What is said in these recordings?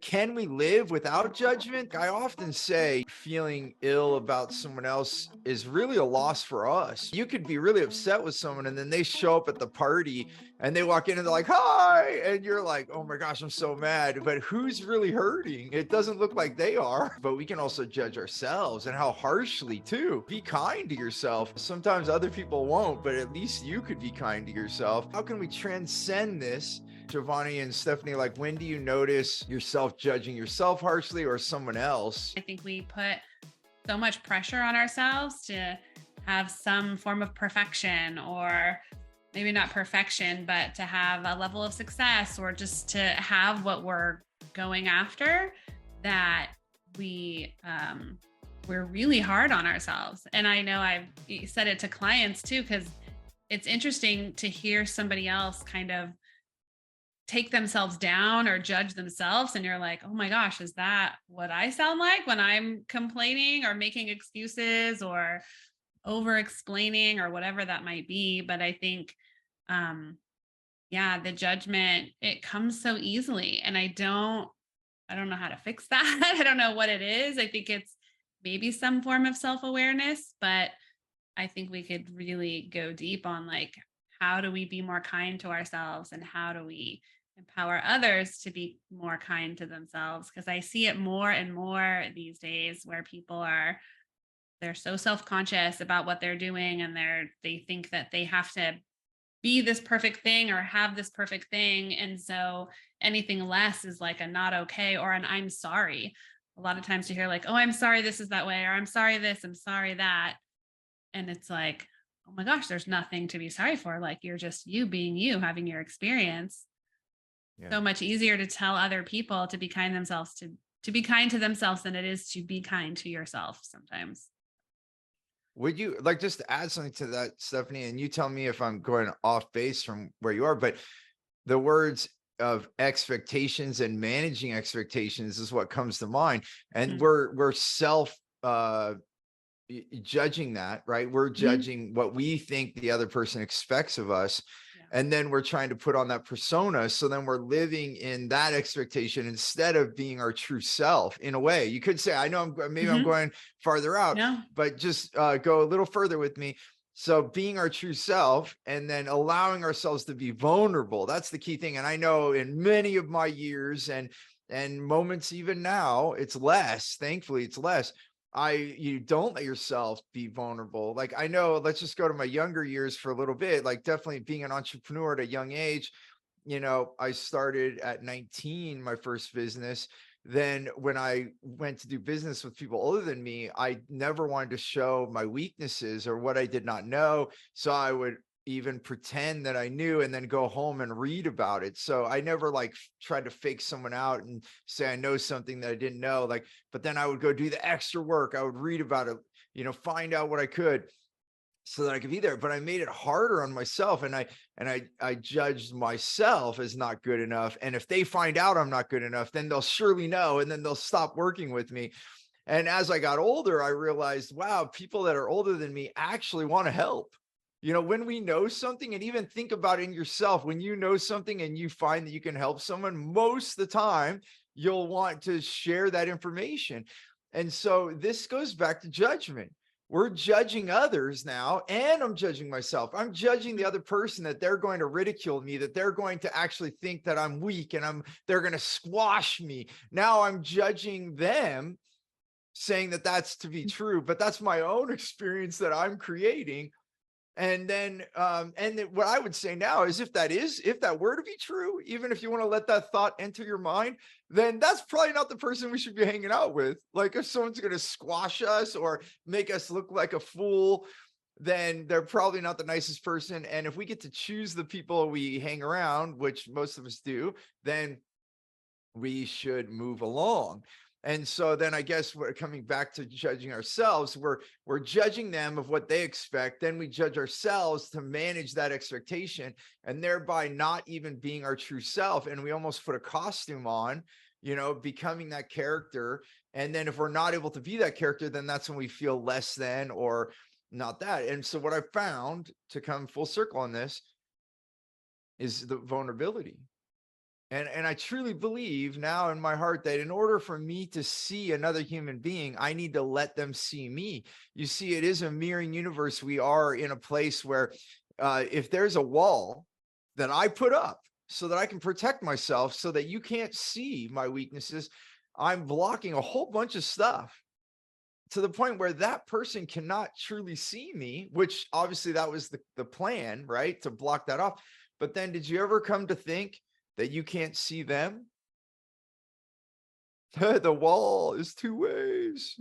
Can we live without judgment? I often say feeling ill about someone else is really a loss for us. You could be really upset with someone and then they show up at the party and they walk in and they're like, hi. And you're like, oh my gosh, I'm so mad. But who's really hurting? It doesn't look like they are. But we can also judge ourselves and how harshly, too. Be kind to yourself. Sometimes other people won't, but at least you could be kind to yourself. How can we transcend this? Giovanni and Stephanie, like, when do you notice yourself judging yourself harshly or someone else? I think we put so much pressure on ourselves to have some form of perfection, or maybe not perfection, but to have a level of success, or just to have what we're going after, that we we're really hard on ourselves. And I know I've said it to clients too, because it's interesting to hear somebody else kind of take themselves down or judge themselves, and you're like, oh my gosh, is that what I sound like when I'm complaining or making excuses or over explaining or whatever that might be? But I think um yeah, the judgment, it comes so easily, and I don't know how to fix that. I don't know what it is. I think it's maybe some form of self-awareness, but I think we could really go deep on, like, how do we be more kind to ourselves, and how do we empower others to be more kind to themselves? Because I see it more and more these days, where people they're so self-conscious about what they're doing, and they think that they have to be this perfect thing or have this perfect thing. And so anything less is like a not okay, or an I'm sorry. A lot of times you hear like, oh, I'm sorry this is that way, or I'm sorry this, I'm sorry that. And it's like, oh my gosh, there's nothing to be sorry for. Like, you're just you being you, having your experience. Yeah. So much easier to tell other people to be kind themselves to be kind to themselves than it is to be kind to yourself sometimes. Would you like just to add something to that, Stephanie? And you tell me if I'm going off base from where you are, but the words of expectations and managing expectations is what comes to mind. And Mhm. we're self judging that, right? We're Mhm. judging what we think the other person expects of us. Yeah. And then we're trying to put on that persona. So then we're living in that expectation instead of being our true self in a way. You could say, I know maybe I'm Mhm. going farther out, No. but just go a little further with me. So being our true self and then allowing ourselves to be vulnerable. That's the key thing. And I know in many of my years and moments even now, it's less, thankfully, it's less. You don't let yourself be vulnerable. Like, I know, let's just go to my younger years for a little bit, like definitely being an entrepreneur at a young age. I started at 19, my first business. Then when I went to do business with people older than me, I never wanted to show my weaknesses or what I did not know. So I would even pretend that I knew and then go home and read about it. So I never like tried to fake someone out and say I know something that I didn't know. Like, but then I would go do the extra work. I would read about it, find out what I could so that I could be there. But I made it harder on myself, and I judged myself as not good enough. And if they find out I'm not good enough, then they'll surely know, and then they'll stop working with me. And as I got older, I realized, wow, people that are older than me actually want to help. When we know something, and even think about it in yourself, when you know something and you find that you can help someone, most of the time you'll want to share that information. And so this goes back to judgment. We're judging others now, and I'm judging myself. I'm judging the Mhm. other person that they're going to ridicule me, that they're going to actually think that I'm weak and they're going to squash me. Now I'm judging them, saying that that's to be true, but that's my own experience that I'm creating. And then, what I would say now is, if that were to be true, even if you want to let that thought enter your mind, then that's probably not the person we should be hanging out with. Like, if someone's going to squash us or make us look like a fool, then they're probably not the nicest person. And if we get to choose the people we hang around, which most of us do, then we should move along. And so then I guess we're coming back to judging ourselves. We're judging them of what they expect. Then we judge ourselves to manage that expectation, and thereby not even being our true self. And we almost put a costume on, becoming that character. And then if we're not able to be that character, then that's when we feel less than or not that. And so what I found, to come full circle on this, is the vulnerability. And I truly believe now in my heart that in order for me to see another human being, I need to let them see me. You see, it is a mirroring universe. We are in a place where if there's a wall that I put up so that I can protect myself so that you can't see my weaknesses, I'm blocking a whole bunch of stuff to the point where that person cannot truly see me, which obviously that was the plan, right? To block that off. But then did you ever come to think that you can't see them? The wall is two ways.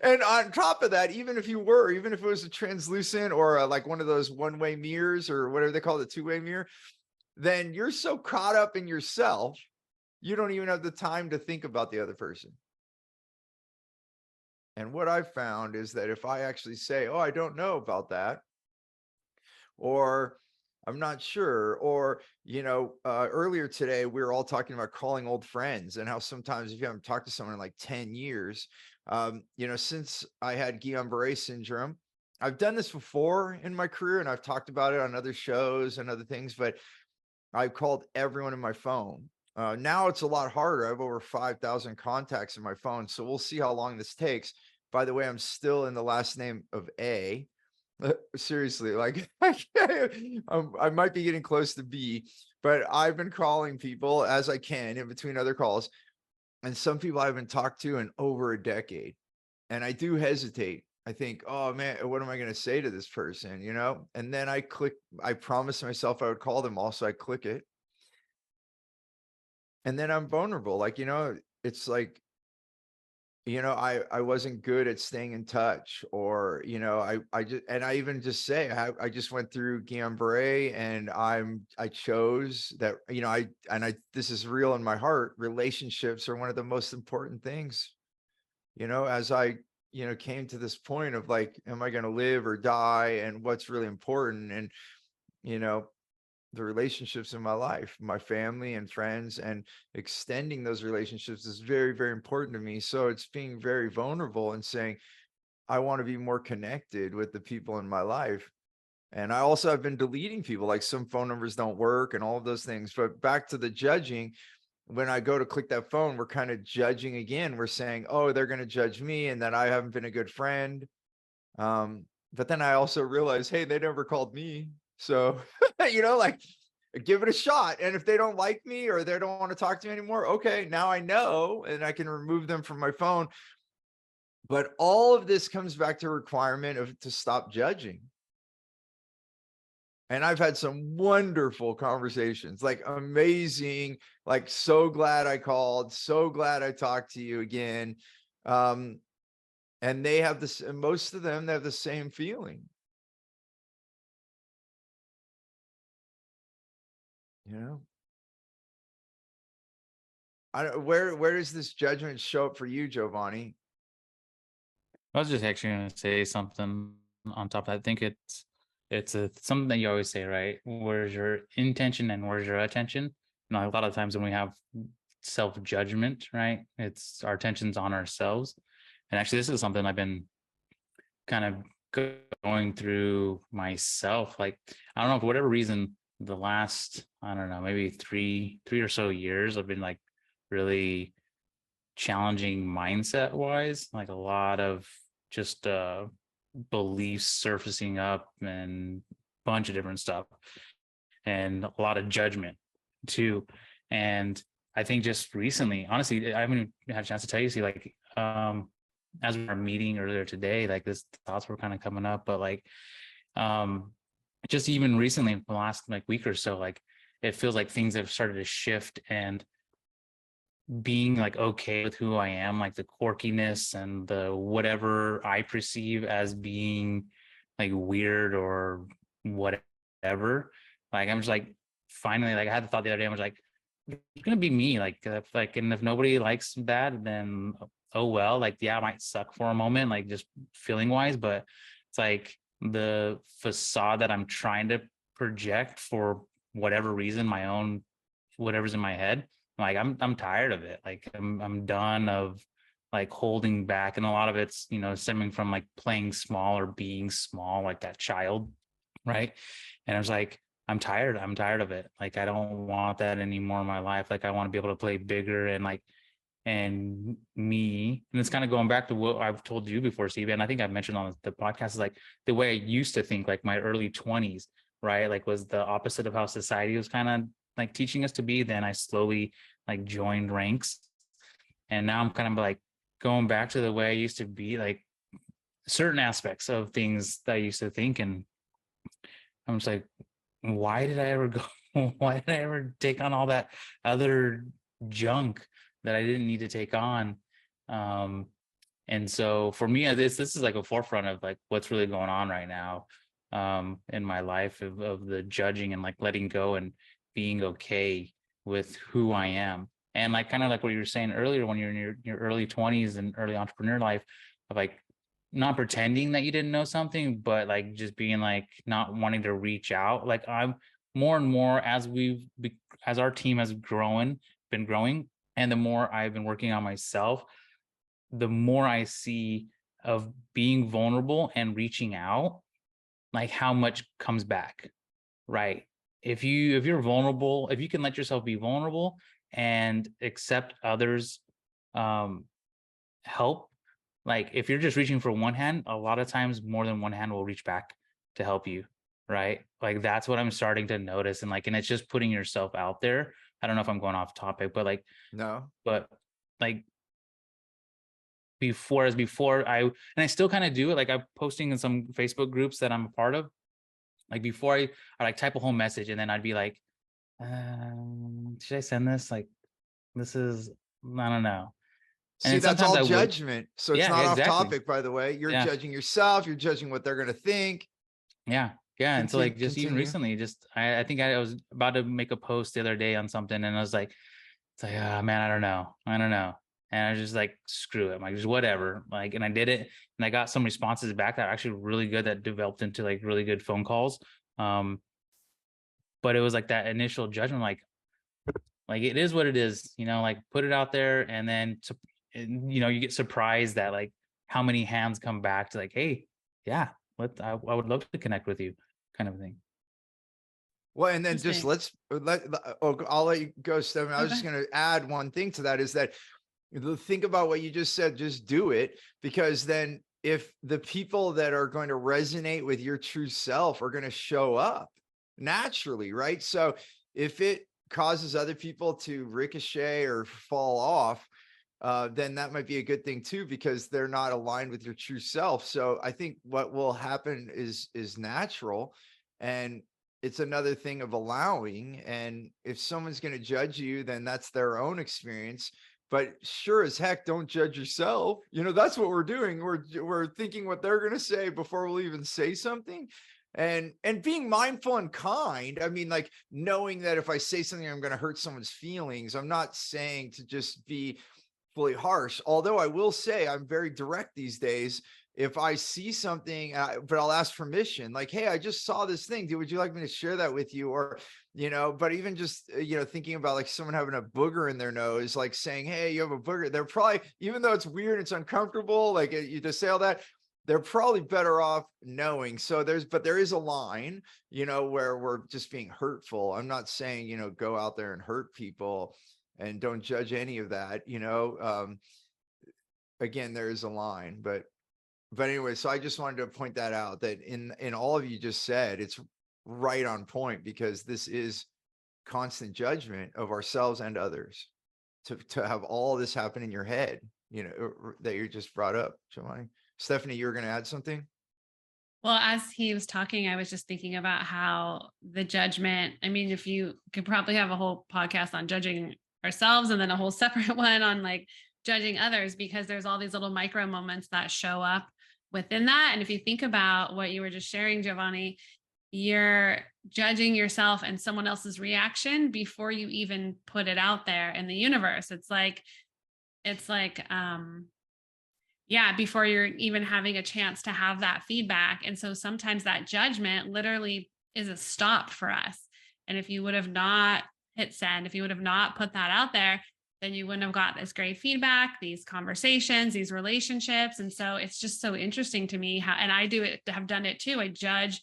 And on top of that, even if it was a translucent or like one of those one-way mirrors or whatever they call the two-way mirror, then you're so caught up in yourself, you don't even have the time to think about the other person. And what I've found is that if I actually say, oh, I don't know about that, or I'm not sure, or, earlier today, we were all talking about calling old friends and how sometimes if you haven't talked to someone in like 10 years, since I had Guillain-Barré syndrome, I've done this before in my career and I've talked about it on other shows and other things, but I've called everyone in my phone. Now it's a lot harder. I have over 5,000 contacts in my phone. So we'll see how long this takes. By the way, I'm still in the last name of A. Seriously, like I might be getting close to B, but I've been calling people as I can in between other calls. And some people I haven't talked to in over a decade. And I do hesitate. I think, oh man, what am I going to say to this person? And then I promised myself I would call them. Also, I click it. And then I'm vulnerable. Like, it's like, I wasn't good at staying in touch, or, I even just say, I just went through Guillain-Barré and I chose that, this is real in my heart. Relationships are one of the most important things, as I, came to this point of like, am I going to live or die? And what's really important. And, you know, the relationships in my life, my family and friends, and extending those relationships is very, very important to me. So it's being very vulnerable and saying, I want to be more connected with the people in my life. And I also have been deleting people, like some phone numbers don't work and all of those things. But back to the judging, when I go to click that phone, we're kind of judging again. We're saying, oh, they're going to judge me and that I haven't been a good friend. But then I also realize, hey, they never called me. So, like give it a shot. And if they don't like me or they don't want to talk to me anymore, okay, now I know and I can remove them from my phone. But all of this comes back to a requirement of to stop judging. And I've had some wonderful conversations, like amazing, like so glad I called, so glad I talked to you again. And they have this, and most of them, they have the same feeling. You know, I don't, where does this judgment show up for you, Giovanni? I was just actually going to say something on top of that. I think something that you always say, right? Where's your intention and where's your attention? A lot of times when we have self-judgment, right? It's our attention's on ourselves. And actually, this is something I've been kind of going through myself. Like, I don't know, for whatever reason, the last, I don't know, maybe three or so years, I've been like really challenging mindset wise, like a lot of just beliefs surfacing up and a bunch of different stuff and a lot of judgment too. And I think just recently, honestly, I haven't even had a chance to tell you, see, like as we were meeting earlier today, like this thoughts were kind of coming up, but like just even recently in the last like week or so, like it feels like things have started to shift, and being like okay with who I am, like the quirkiness and the whatever I perceive as being like weird or whatever. Like I'm just like finally, like I had the thought the other day, I was like, it's gonna be me. And if nobody likes that, then oh well. Like yeah, it might suck for a moment, like just feeling wise, but it's like the facade that I'm trying to project for whatever reason, my own whatever's in my head. Like I'm tired of it. Like I'm done of like holding back, and a lot of it's stemming from like playing small or being small, like that child, right? And I was like, I'm tired. I'm tired of it. Like, I don't want that anymore in my life. Like, I want to be able to play bigger and like, and me, and it's kind of going back to what I've told you before, Steve, and I think I've mentioned on the podcast, is like the way I used to think, like my early 20s, right? Like was the opposite of how society was kind of like teaching us to be. Then I slowly like joined ranks. And now I'm kind of like going back to the way I used to be, like certain aspects of things that I used to think. And I'm just like, why did I ever go? Why did I ever take on all that other junk that I didn't need to take on? Um, and so for me, this is like a forefront of like what's really going on right now in my life of the judging and like letting go and being okay with who I am. And like kind of like what you were saying earlier, when you're in your early 20s and early entrepreneur life, of like not pretending that you didn't know something, but like just being like not wanting to reach out. Like I'm more and more as our team has been growing, and the more I've been working on myself, the more I see of being vulnerable and reaching out, like how much comes back, right? If you're vulnerable, if you can let yourself be vulnerable and accept others um help, like if you're just reaching for one hand, a lot of times more than one hand will reach back to help you, right? Like that's what I'm starting to notice. And like, and it's just putting yourself out there. I don't know if I'm going off topic, but like, No. but like before I still kind of do it, like I'm posting in some Facebook groups that I'm a part of. Like before I like type a whole message and then I'd be like, should I send this? Like this is, I don't know. And See, then that's sometimes all I would. judgment. So it's Yeah, not off exactly. topic, by the way. You're Yeah. judging yourself. You're judging what they're going to think. Yeah. Yeah. And so Continue. like just even Continue. recently, just I think I was about to make a post the other day on something and I was like, it's like, oh man, I don't know. I don't know. And I was just like, screw it. I'm like, just whatever. Like, and I did it and I got some responses back that are actually really good, that developed into like really good phone calls. Um, but it was like that initial judgment, like it is what it is, like put it out there. And then, you get surprised that like how many hands come back to like, hey, yeah, I would love to connect with you, kind of thing. Well, and then just Interesting. I'll let you go, Stephen. I was just Okay. going to add one thing to that, is that think about what you just said, just do it. Because then if the people that are going to resonate with your true self are going to show up naturally, right? So if it causes other people to ricochet or fall off, then that might be a good thing too, because they're not aligned with your true self. So I think what will happen is natural, and it's another thing of allowing. And if someone's going to judge you, then that's their own experience. But sure as heck, don't judge yourself. That's what we're doing. We're thinking what they're going to say before we'll even say something. And being mindful and kind. I mean, like knowing that if I say something, I'm going to hurt someone's feelings. I'm not saying to just be fully harsh. Although I will say I'm very direct these days. If I see something, but I'll ask permission, like, hey, I just saw this thing. Would you like me to share that with you? Or, but even just, thinking about like someone having a booger in their nose, like saying, hey, you have a booger. They're probably, even though it's weird, it's uncomfortable, like you just say all that, they're probably better off knowing. So there is a line, where we're just being hurtful. I'm not saying, go out there and hurt people, and don't judge any of that. Again, there is a line, but anyway, so I just wanted to point that out, that in all of you just said, it's right on point, because this is constant judgment of ourselves and others, to have all this happen in your head, that you just brought up, Giovanni. Stephanie, you were going to add something? Well, as he was talking, I was just thinking about how the judgment, I mean, if you could probably have a whole podcast on judging ourselves and then a whole separate one on like judging others, because there's all these little micro moments that show up within that. And if you think about what you were just sharing, Giovanni, you're judging yourself and someone else's reaction before you even put it out there in the universe. It's like, yeah, before you're even having a chance to have that feedback. And so sometimes that judgment literally is a stop for us. And if you would have not hit send, if you would have not put that out there, then you wouldn't have got this great feedback, these conversations, these relationships. And so it's just so interesting to me how, and I have done it too. I judge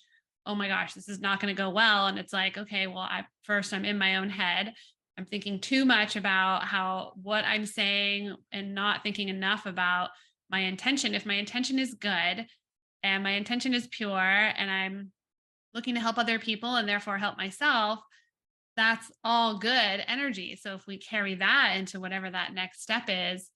oh my gosh, this is not going to go well. And it's like, okay, well, I'm in my own head. I'm thinking too much about what I'm saying and not thinking enough about my intention. If my intention is good and my intention is pure and I'm looking to help other people and therefore help myself, that's all good energy. So if we carry that into whatever that next step is,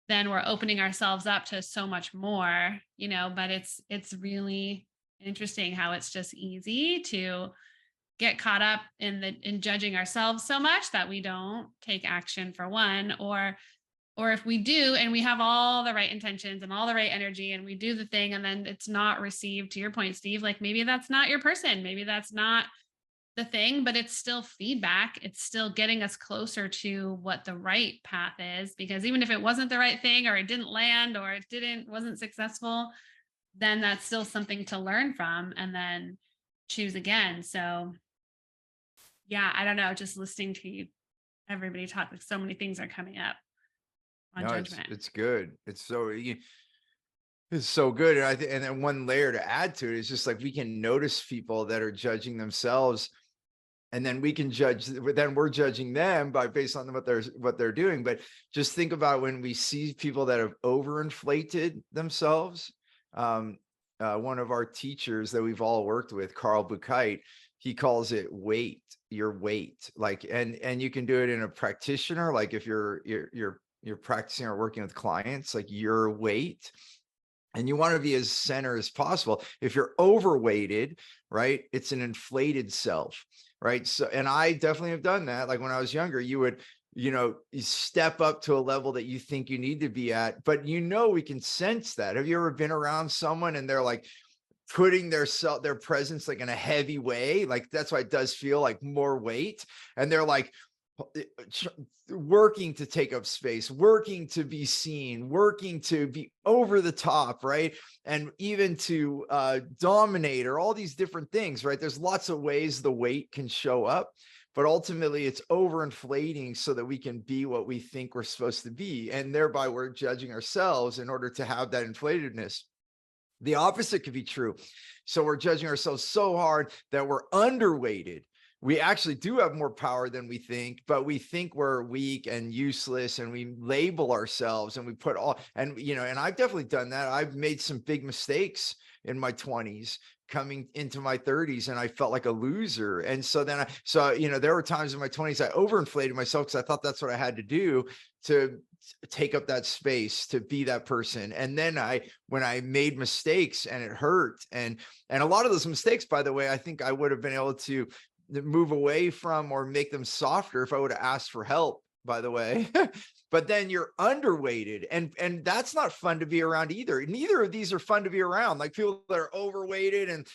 then we're opening ourselves up to so much more, but it's really interesting how it's just easy to get caught up in judging ourselves so much that we don't take action, for one, or if we do and we have all the right intentions and all the right energy and we do the thing and then it's not received, to your point, Steve, like maybe that's not your person, maybe that's not the thing, but it's still feedback. It's still getting us closer to what the right path is, because even if it wasn't the right thing or it didn't land or wasn't successful, then that's still something to learn from and then choose again. So yeah, I don't know, just listening to you, everybody talk, like so many things are coming up on No, judgment. it's good. It's so good. And I think, and then one layer to add to it is just like, we can notice people that are judging themselves, and then we can judge, then we're judging them based on what they're doing. But just think about when we see people that have overinflated themselves. One of our teachers that we've all worked with, Carl Buchheit, he calls it your weight. Like, and you can do it in a practitioner, like if you're practicing or working with clients, like your weight. And you want to be as center as possible. If you're overweighted, right, it's an inflated self, right? So, and I definitely have done that. Like when I was younger, you would, you step up to a level that you think you need to be at, but we can sense that. Have you ever been around someone and they're like putting their presence like in a heavy way? Like that's why it does feel like more weight. And they're like, working to take up space, working to be seen, working to be over the top, right? And even to dominate, or all these different things, right? There's lots of ways the weight can show up, but ultimately it's overinflating so that we can be what we think we're supposed to be. And thereby we're judging ourselves in order to have that inflatedness. The opposite could be true. So we're judging ourselves so hard that we're underweighted. We actually do have more power than we think, but we think we're weak and useless, and we label ourselves and we put and I've definitely done that. I've made some big mistakes in my 20s coming into my 30s, and I felt like a loser. And so then there were times in my 20s I overinflated myself because I thought that's what I had to do to take up that space, to be that person. And then when I made mistakes and it hurt, and a lot of those mistakes, by the way, I think I would have been able to move away from or make them softer if I would have asked for help, by the way. But then you're underweighted, and that's not fun to be around either. Neither of these are fun to be around. Like people that are overweighted and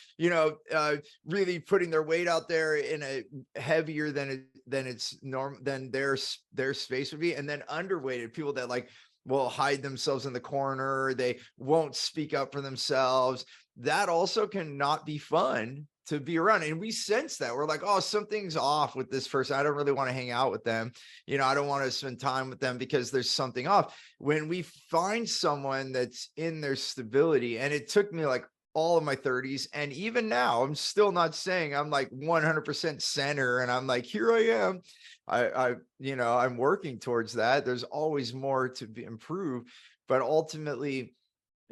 really putting their weight out there in a heavier than it's normal, than their space would be. And then underweighted people that like will hide themselves in the corner, they won't speak up for themselves. That also can not be fun to be around. And we sense that. We're like, oh, something's off with this person. I don't really want to hang out with them. I don't want to spend time with them because there's something off. When we find someone that's in their stability, and it took me like all of my 30s, and even now, I'm still not saying I'm like 100% center and I'm like, here I am. I'm working towards that. There's always more to improve, but ultimately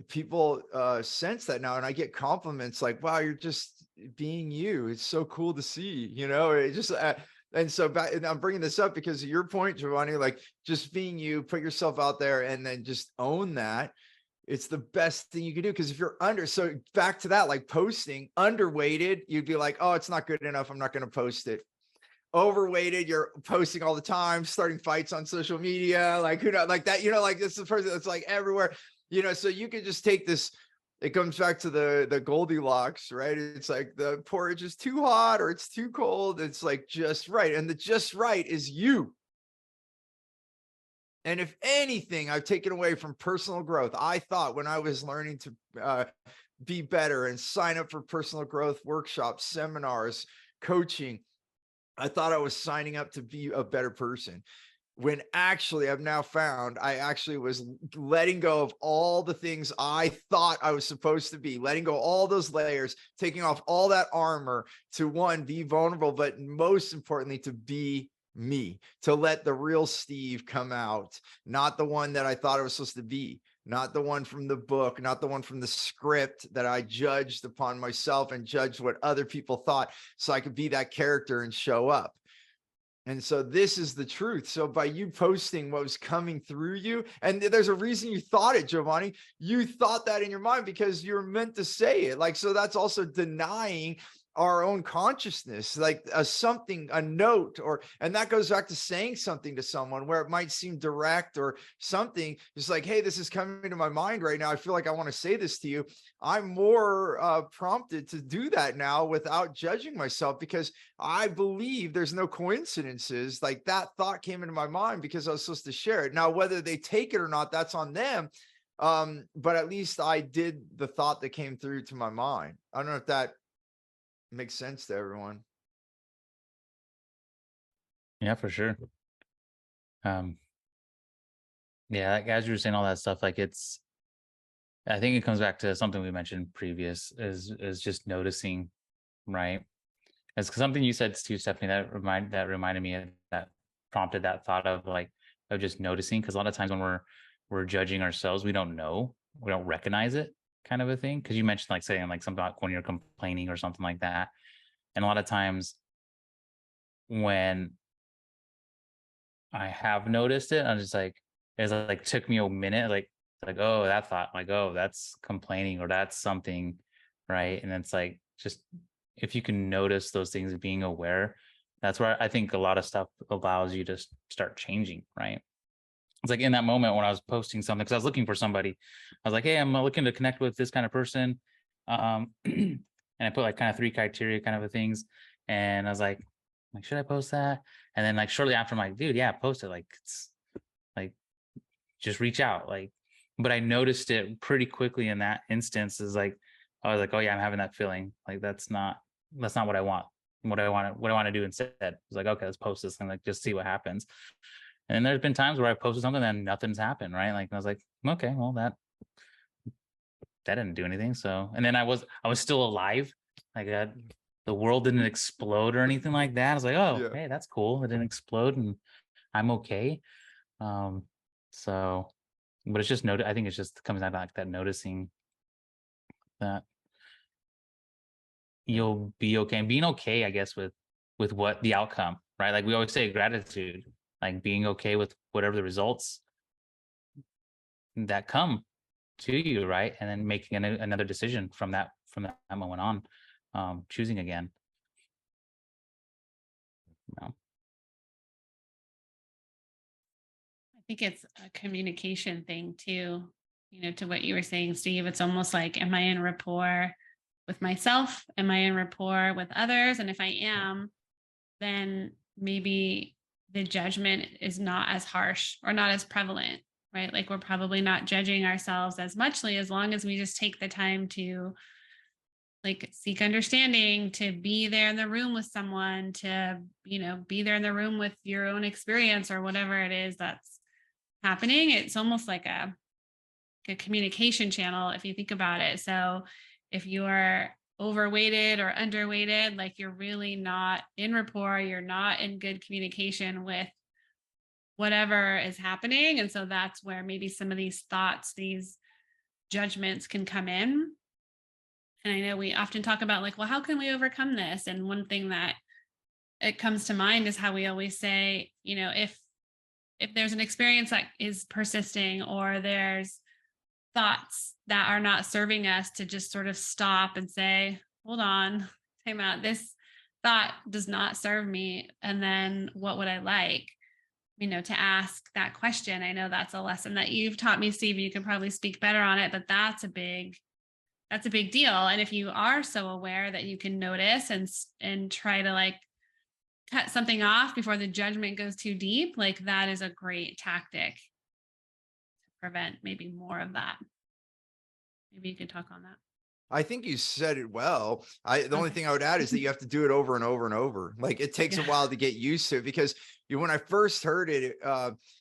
people sense that now. And I get compliments like, wow, you're just being you. It's so cool to see, it just and so and I'm bringing this up because of your point, Giovanni, like just being you, put yourself out there and then just own that. It's the best thing you can do. Because if you're so back to that, like posting, underweighted, you'd be like, oh, it's not good enough, I'm not going to post it. Overweighted, you're posting all the time, starting fights on social media, like who knows, like that, like this is the person that's like everywhere, so you can just take this. It comes back to the Goldilocks, right? It's like the porridge is too hot or it's too cold. It's like just right. And the just right is you. And if anything, I've taken away from personal growth, I thought when I was learning to be better and sign up for personal growth workshops, seminars, coaching, I thought I was signing up to be a better person. when actually I've now found I actually was letting go of all the things I thought I was supposed to be, letting go all those layers, taking off all that armor to, one, be vulnerable, but most importantly, to be me, to let the real Steve come out, not the one that I thought I was supposed to be, not the one from the book, not the one from the script that I judged upon myself and judged what other people thought, so I could be that character and show up. And so this is the truth. So by you posting what was coming through you, and there's a reason you thought it, Giovanni, you thought that in your mind because you're meant to say it. Like, so that's also denying our own consciousness, like something, a note, or, and that goes back to saying something to someone where it might seem direct or something. It's like, hey, this is coming to my mind right now. I feel like I want to say this to you. I'm more prompted to do that now without judging myself, because I believe there's no coincidences. Like, that thought came into my mind because I was supposed to share it. Now, whether they take it or not, that's on them. But at least I did the thought that came through to my mind. I don't know if that makes sense to everyone. Yeah, for sure. Yeah, like, as you were saying all that stuff, like I think it comes back to something we mentioned previous is just noticing, right? It's something you said too, Stephanie, that reminded me of that, prompted that thought of like, of just noticing. Cause a lot of times when we're judging ourselves, we don't know, we don't recognize it, kind of a thing. Cause you mentioned like saying like something about when you're complaining or something like that. And a lot of times when I have noticed it, I'm just like, it's like took me a minute, like, oh, that thought, like, oh, that's complaining or that's something, right? And it's like, just if you can notice those things, being aware, that's where I think a lot of stuff allows you to start changing, right? It's like in that moment when I was posting something, because I was looking for somebody, I was like, hey, I'm looking to connect with this kind of person. And I put like kind of 3 criteria kind of things. And I was like, should I post that? And then like shortly after, I'm like, dude, yeah, post it. Like, it's like, just reach out. Like, but I noticed it pretty quickly in that instance, is like, I was like, oh yeah, I'm having that feeling. Like, that's not what I want. What I want to do instead. I was like, okay, let's post this and like just see what happens. And there's been times where I posted something and nothing's happened, right? Like, I was like, okay, well, that didn't do anything. So, and then I was still alive. Like, the world didn't explode or anything like that. I was like, oh, Yeah. hey, that's cool. It didn't explode and I'm okay. So, but it's just I think it's just comes down to like that, noticing that you'll be okay, and being okay, I guess, with what the outcome, right? Like we always say, gratitude, like being okay with whatever the results that come to you, right? And then making another decision from that moment on, choosing again. You know? I think it's a communication thing too, to what you were saying, Steve. It's almost like, am I in rapport with myself? Am I in rapport with others? And if I am, then maybe the judgment is not as harsh or not as prevalent, right? Like, we're probably not judging ourselves as muchly, as long as we just take the time to like seek understanding, to be there in the room with someone, to, be there in the room with your own experience or whatever it is that's happening. It's almost like a communication channel if you think about it. So if you're overweighted or underweighted, like, you're really not in rapport, you're not in good communication with whatever is happening. And so that's where maybe some of these thoughts, these judgments can come in. And I know we often talk about like, well, how can we overcome this? And one thing that it comes to mind is how we always say, if there's an experience that is persisting, or there's thoughts that are not serving us, to just sort of stop and say, hold on, time out. This thought does not serve me. And then what would I like? To ask that question. I know that's a lesson that you've taught me, Steve. You can probably speak better on it, but that's a big deal. And if you are so aware that you can notice and try to like cut something off before the judgment goes too deep, like, that is a great tactic to prevent maybe more of that. Maybe you could talk on that. I think you said it well. The only thing I would add is that you have to do it over and over and over. Like it takes a Yeah. while to get used to it, because when I first heard it,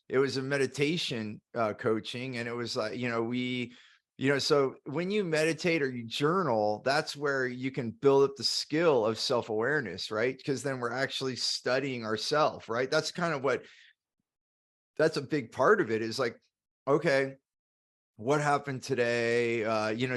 it was a meditation coaching, and it was like, so when you meditate or you journal, that's where you can build up the skill of self-awareness, right? Because then we're actually studying ourself, right? That's kind of that's a big part of it, is like, okay, what happened today?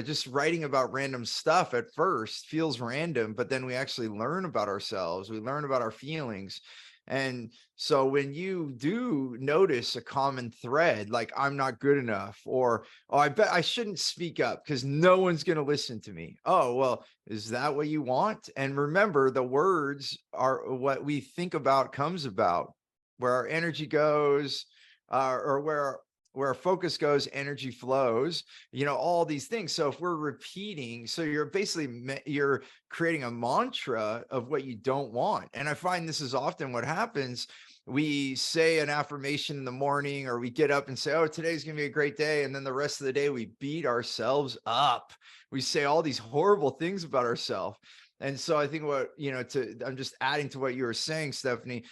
Just writing about random stuff at first feels random, but then we actually learn about ourselves. We learn about our feelings. And so when you do notice a common thread, like I'm not good enough, or, oh, I bet I shouldn't speak up because no one's going to listen to me. Oh, well, is that what you want? And remember, the words are what we think about comes about. Where our energy goes, or where our focus goes, energy flows, all these things. So if we're repeating, so you're basically, you're creating a mantra of what you don't want. And I find this is often what happens. We say an affirmation in the morning, or we get up and say, oh, today's going to be a great day. And then the rest of the day, we beat ourselves up. We say all these horrible things about ourselves. And so I think I'm just adding to what you were saying, Stephanie.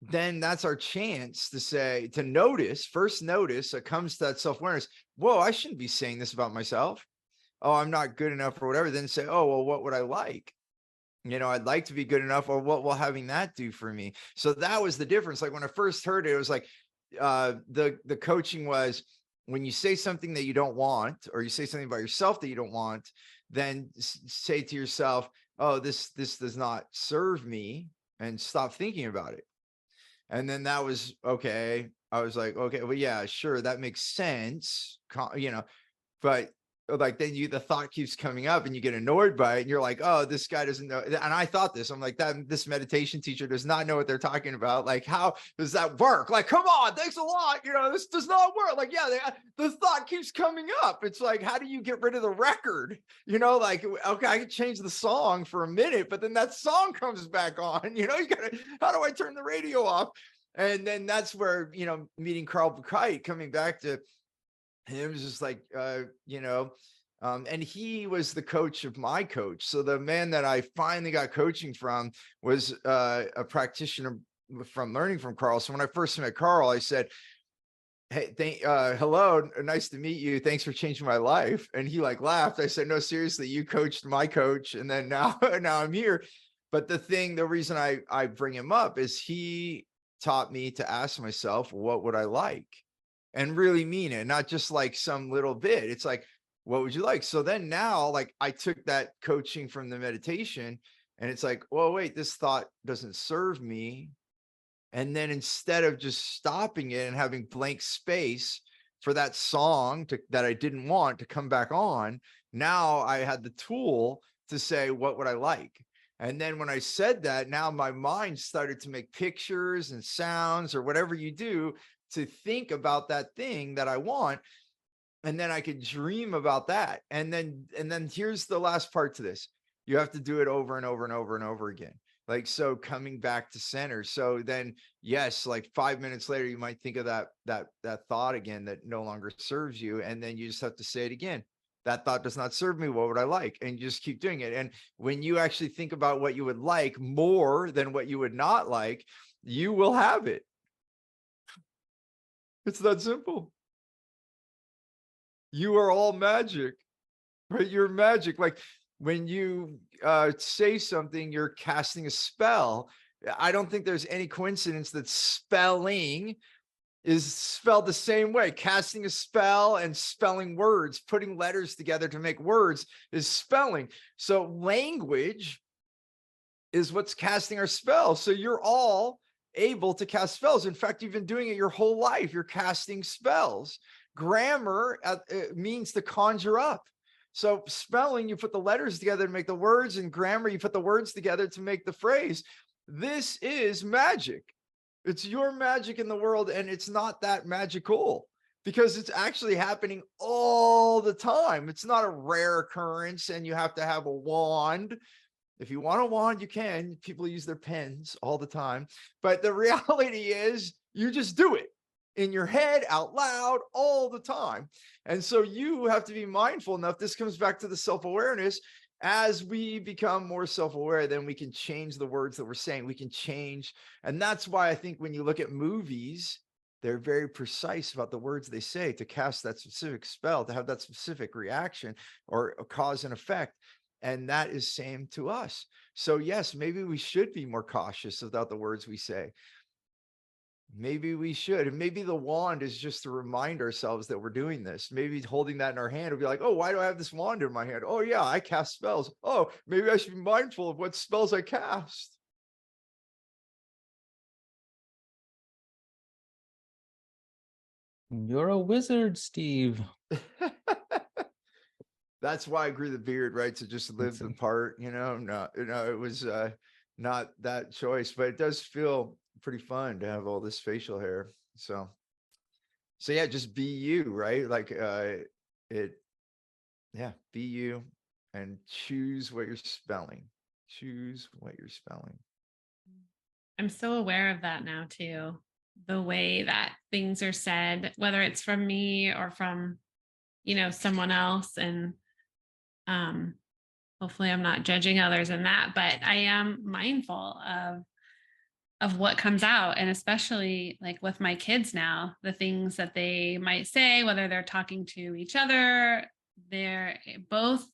Then that's our chance to notice, first notice, it comes to that self-awareness. Whoa, I shouldn't be saying this about myself. Oh, I'm not good enough or whatever. Then say, oh, well, what would I like? I'd like to be good enough, or what will having that do for me? So that was the difference. Like when I first heard it, it was like, the coaching was, when you say something that you don't want, or you say something about yourself that you don't want, then say to yourself, oh, this does not serve me, and stop thinking about it. And then that was okay. I was like, okay, well, yeah, sure, that makes sense. But like then the thought keeps coming up, and you get annoyed by it, and you're like, oh, this guy doesn't know. And I thought this, I'm like, this meditation teacher does not know what they're talking about. Like, how does that work? Like, come on, thanks a lot. This does not work. Like, yeah, the thought keeps coming up. It's like, how do you get rid of the record? Like, okay, I can change the song for a minute, but then that song comes back on. You gotta, how do I turn the radio off? And then that's where, meeting Carl Buchheit, coming back to, and it was just like, and he was the coach of my coach. So the man that I finally got coaching from was a practitioner from learning from Carl. So when I first met Carl, I said, hey, hello, nice to meet you. Thanks for changing my life. And he like laughed. I said, no, seriously, you coached my coach. And then now I'm here. But the reason I bring him up is he taught me to ask myself, what would I like? And really mean it, not just like some little bit. It's like, what would you like? So then now, like, I took that coaching from the meditation, and it's like, well, wait, this thought doesn't serve me. And then instead of just stopping it and having blank space for that song that I didn't want to come back on, now I had the tool to say, what would I like? And then when I said that, now my mind started to make pictures and sounds, or whatever you do to think about that thing that I want. And then I could dream about that. And then here's the last part to this. You have to do it over and over and over and over again. Like, so coming back to center. So then, yes, like 5 minutes later, you might think of that thought again that no longer serves you. And then you just have to say it again. That thought does not serve me. What would I like? And you just keep doing it. And when you actually think about what you would like more than what you would not like, you will have it. It's that simple. You are all magic, right? You're magic. Like when you say something, you're casting a spell. I don't think there's any coincidence that spelling is spelled the same way. Casting a spell and spelling words, putting letters together to make words is spelling. So language is what's casting our spells. So you're all able to cast spells. In fact, you've been doing it your whole life. You're casting spells. Grammar means to conjure up. So spelling, you put the letters together to make the words, and grammar, you put the words together to make the phrase. This is magic. It's your magic in the world, and it's not that magical because it's actually happening all the time. It's not a rare occurrence, and you have to have a wand. If you want a wand, you can. People use their pens all the time. But the reality is you just do it. in your head out loud all the time. And so you have to be mindful enough. This comes back to the self-awareness. As we become more self-aware, then we can change the words that we're saying. We can change. And that's why I think when you look at movies, they're very precise about the words they say to cast that specific spell, to have that specific reaction or a cause and effect. And that is same to us. So yes, maybe we should be more cautious about the words we say. Maybe we should. And maybe the wand is just to remind ourselves that we're doing this. Maybe holding that in our hand will be like, oh, why do I have this wand in my hand? Oh, yeah, I cast spells. Oh, maybe I should be mindful of what spells I cast. You're a wizard, Steve. That's why I grew the beard, right? To just live the part, no, it was not that choice, but it does feel pretty fun to have all this facial hair. So yeah, just be you, right? Like be you and choose what you're spelling. Choose what you're spelling. I'm so aware of that now too. The way that things are said, whether it's from me or from, someone else. And hopefully I'm not judging others in that, but I am mindful of what comes out. And especially like with my kids now, the things that they might say, whether they're talking to each other, they're both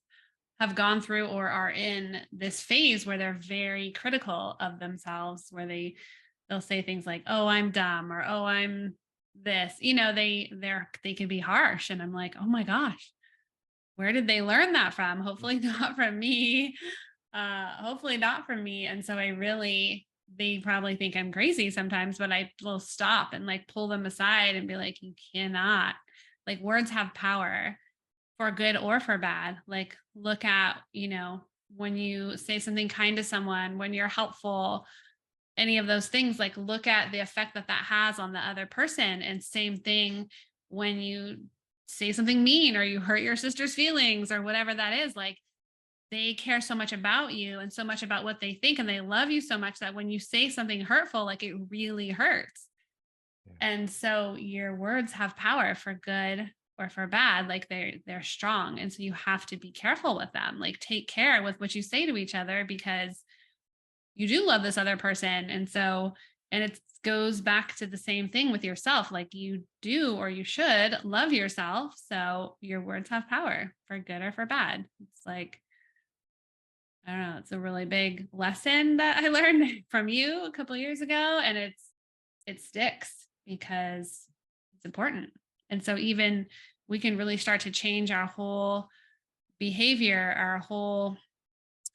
have gone through or are in this phase where they're very critical of themselves, where they'll say things like, oh, I'm dumb, or oh, I'm this, they can be harsh. And I'm like, oh my gosh, where did they learn that from? Hopefully not from me. Hopefully not from me. And so they probably think I'm crazy sometimes, but I will stop and like pull them aside and be like, you cannot, like, words have power for good or for bad. Like, look at, when you say something kind to someone, when you're helpful, any of those things, like, look at the effect that has on the other person. And same thing when you say something mean or you hurt your sister's feelings or whatever that is, like, they care so much about you and so much about what they think, and they love you so much that when you say something hurtful, like, it really hurts. Yeah. And so your words have power for good or for bad. Like, they're strong. And so you have to be careful with them. Like, take care with what you say to each other, because you do love this other person. And so, and it goes back to the same thing with yourself. Like, you do, or you should love yourself. So your words have power for good or for bad. It's like, I don't know, it's a really big lesson that I learned from you a couple of years ago. And it sticks because it's important. And so even we can really start to change our whole behavior, our whole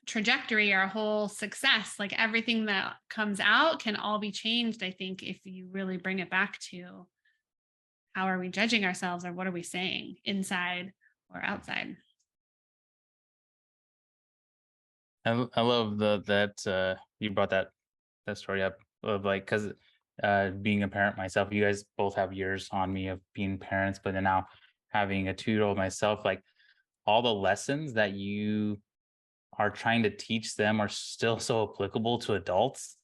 trajectory, our whole success. Like, everything that comes out can all be changed, I think, if you really bring it back to how are we judging ourselves, or what are we saying inside or outside. I love that you brought that story up of, like, because being a parent myself, you guys both have years on me of being parents, but then now having a 2-year-old myself, like, all the lessons that you are trying to teach them are still so applicable to adults.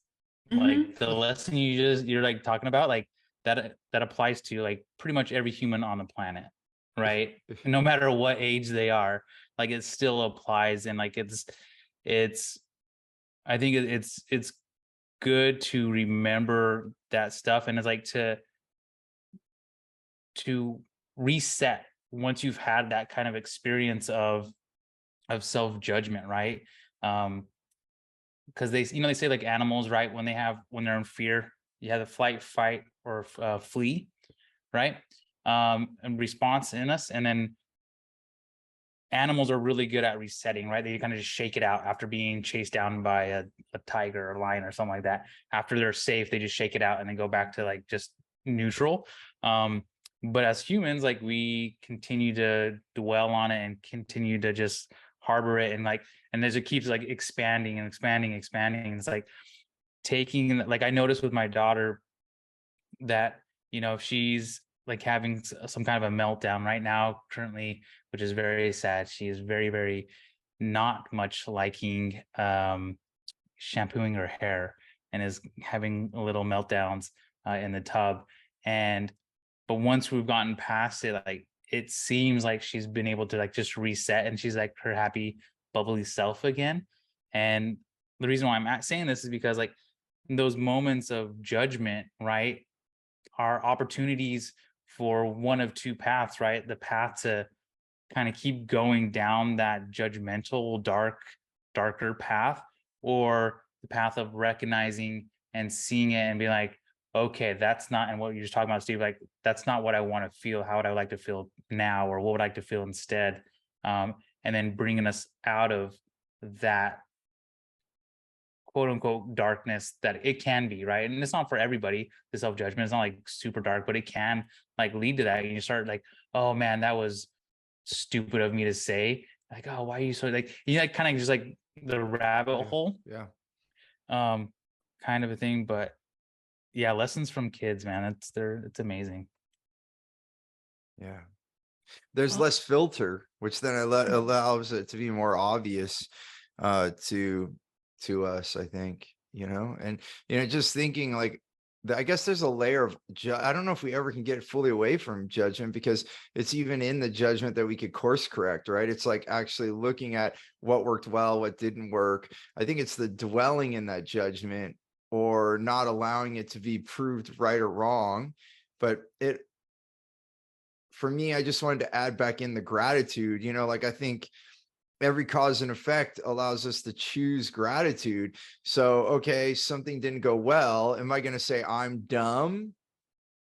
Like, the lesson you're like talking about, like, that applies to, like, pretty much every human on the planet, right? No matter what age they are, like, it still applies. And like, it's I think it's good to remember that stuff. And it's like to reset once you've had that kind of experience of self-judgment, right? Because they say, like, animals, right, when they're in fear, you have the flight, fight, or flee, right? And response in us. And then animals are really good at resetting, right? They kind of just shake it out after being chased down by a tiger or a lion or something like that. After they're safe, they just shake it out and then go back to, like, just neutral. But as humans, like, we continue to dwell on it and continue to just harbor it, and as it keeps, like, expanding and expanding. It's like taking, like, I noticed with my daughter that, if she's like having some kind of a meltdown right now currently, which is very sad. She is very, very not much liking shampooing her hair, and is having little meltdowns in the tub. And But once we've gotten past it, like it seems like she's been able to like just reset and she's like her happy, bubbly self again. And the reason why I'm saying this is because like those moments of judgment, right, are opportunities for one of two paths, right? The path to kind of keep going down that judgmental, darker path, or the path of recognizing and seeing it and be like, okay, that's not, and what you're just talking about, Steve, like that's not what I want to feel. How would I like to feel now, or what would I like to feel instead? And then bringing us out of that quote unquote darkness that it can be, right? And it's not for everybody, the self-judgment. It's not like super dark, but it can like lead to that. And you start like, oh man, that was stupid of me to say. Like, oh, why are you so like, you like kind of just like the rabbit hole, Yeah. kind of a thing. But yeah, lessons from kids, man, it's amazing. Yeah. There's Well, less filter, which then allows it to be more obvious to us, I think, and just thinking like I guess there's a layer of I don't know if we ever can get fully away from judgment, because it's even in the judgment that we could course correct, right? It's like actually looking at what worked well, what didn't work. I think it's the dwelling in that judgment or not allowing it to be proved right or wrong. But for me, I just wanted to add back in the gratitude, like I think every cause and effect allows us to choose gratitude. So, okay, something didn't go well. Am I going to say I'm dumb,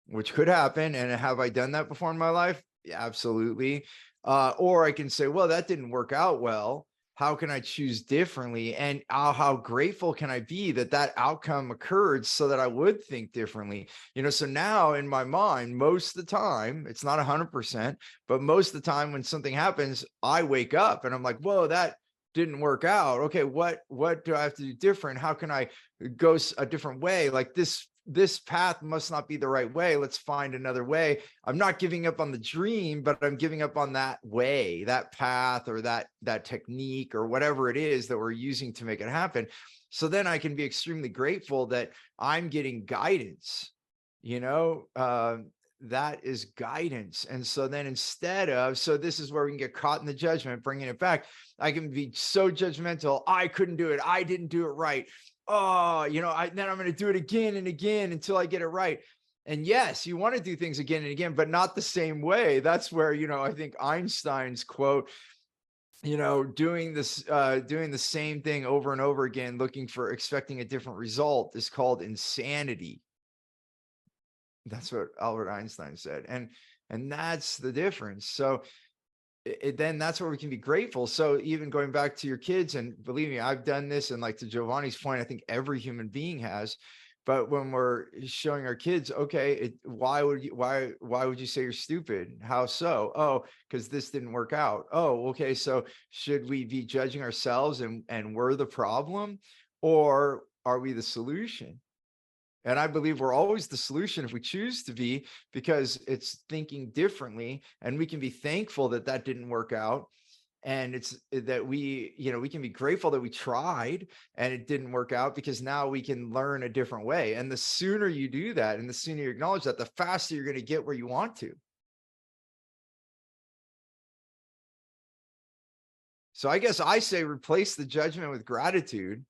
which could happen? And have I done that before in my life? Yeah, absolutely. Or I can say, well, that didn't work out well. How can I choose differently? And how grateful can I be that that outcome occurred so that I would think differently? So now in my mind, most of the time, it's not 100%, but most of the time when something happens, I wake up and I'm like, whoa, that didn't work out. Okay, what do I have to do different? How can I go a different way? Like this path must not be the right way. Let's find another way. I'm not giving up on the dream, but I'm giving up on that way, that path, or that technique, or whatever it is that we're using to make it happen. So then I can be extremely grateful that I'm getting guidance, that is guidance. And so then so this is where we can get caught in the judgment, bringing it back. I can be so judgmental. I couldn't do it. I didn't do it right. Oh, then I'm going to do it again and again until I get it right. And yes, you want to do things again and again, but not the same way. That's where, I think Einstein's quote, doing the same thing over and over again, expecting a different result, is called insanity. That's what Albert Einstein said. And that's the difference. So then that's where we can be grateful. So even going back to your kids, and believe me, I've done this, and like to Giovanni's point, I think every human being has. But when we're showing our kids, okay, why would you say you're stupid? How so? Oh, because this didn't work out. Oh, okay. So should we be judging ourselves and we're the problem, or are we the solution? And I believe we're always the solution if we choose to be, because it's thinking differently, and we can be thankful that that didn't work out. And it's that we can be grateful that we tried and it didn't work out, because now we can learn a different way. And the sooner you do that, and the sooner you acknowledge that, the faster you're going to get where you want to. So I guess I say replace the judgment with gratitude.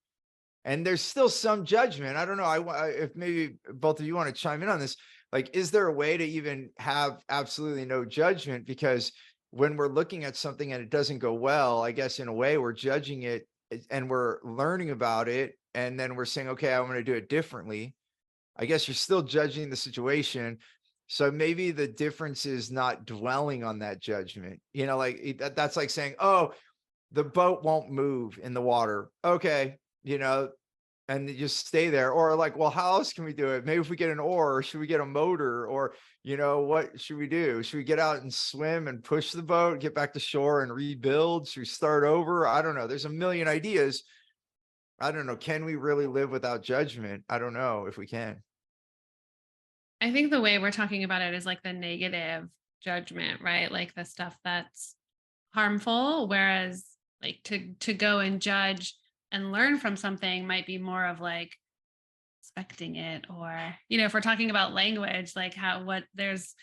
And there's still some judgment. I don't know. If maybe both of you want to chime in on this, like, is there a way to even have absolutely no judgment? Because when we're looking at something and it doesn't go well, I guess in a way we're judging it and we're learning about it. And then we're saying, okay, I'm going to do it differently. I guess you're still judging the situation. So maybe the difference is not dwelling on that judgment. That's like saying, oh, the boat won't move in the water. Okay. And you just stay there. Or like, well, how else can we do it? Maybe if we get an oar, or should we get a motor? Or, what should we do? Should we get out and swim and push the boat, get back to shore and rebuild? Should we start over? I don't know. There's a million ideas. I don't know. Can we really live without judgment? I don't know if we can. I think the way we're talking about it is like the negative judgment, right? Like the stuff that's harmful, whereas like to go and judge and learn from something might be more of like expecting it. Or if we're talking about language, like there's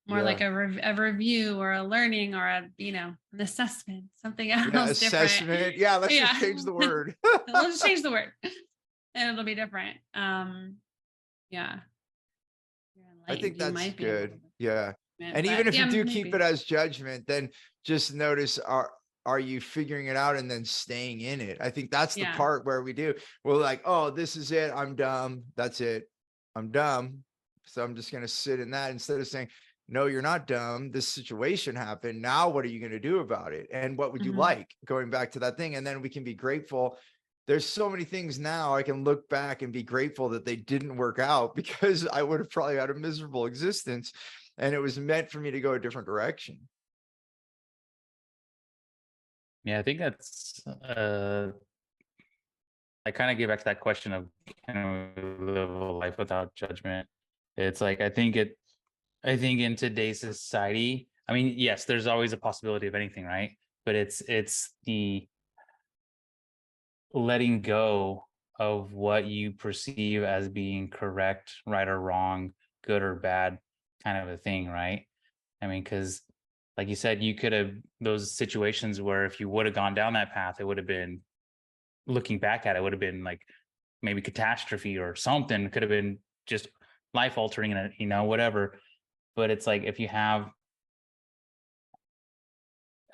more like Yeah. a review or a learning or a, an assessment, something Yeah. else different. Assessment. Yeah. Let's just Yeah. change the word. Let's change the word and it'll be different. Yeah. You're I think enlightened. You that's might be a good. little bit, Yeah. And even but if you yeah, do keep maybe. it as judgment, then just notice, are you figuring it out and then staying in it? I think that's the Yeah. part where we're like, oh, this is it. I'm dumb. That's it. I'm dumb. So I'm just going to sit in that instead of saying, no, you're not dumb. This situation happened. Now, what are you going to do about it? And what would you Mhm. like? Going back to that thing. And then we can be grateful. There's so many things now I can look back and be grateful that they didn't work out, because I would have probably had a miserable existence and it was meant for me to go a different direction. Yeah, I think that's I kind of get back to that question of, can we live a life without judgment? It's like, I think in today's society, I mean, yes, there's always a possibility of anything, right? But it's the letting go of what you perceive as being correct, right or wrong, good or bad, kind of a thing, right? I mean, because like you said, you could have those situations where if you would have gone down that path, it would have been, looking back at it, would have been like maybe catastrophe or something, could have been just life altering and, whatever. But it's like, if you have,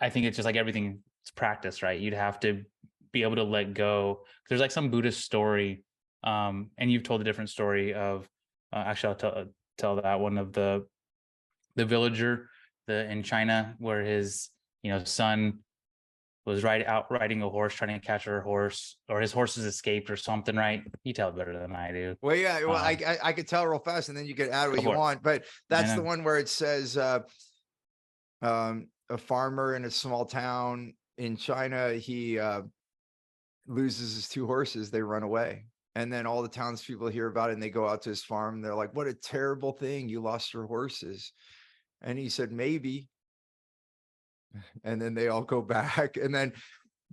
I think it's just like everything, it's practice, right? You'd have to be able to let go. There's like some Buddhist story, and you've told a different story of, actually, I'll tell that one of the villager, in China, where his son was out riding a horse, trying to catch her horse, or his horses escaped or something, right? You tell it better than I do. Well, yeah, well, Um, I could tell real fast and then you could add what Go you for it. want, but I that's the know. one where it says, a farmer in a small town in China, he loses his two horses, they run away. And then all the townspeople hear about it and they go out to his farm. And they're like, what a terrible thing. You lost your horses. And he said, maybe. And then they all go back. And then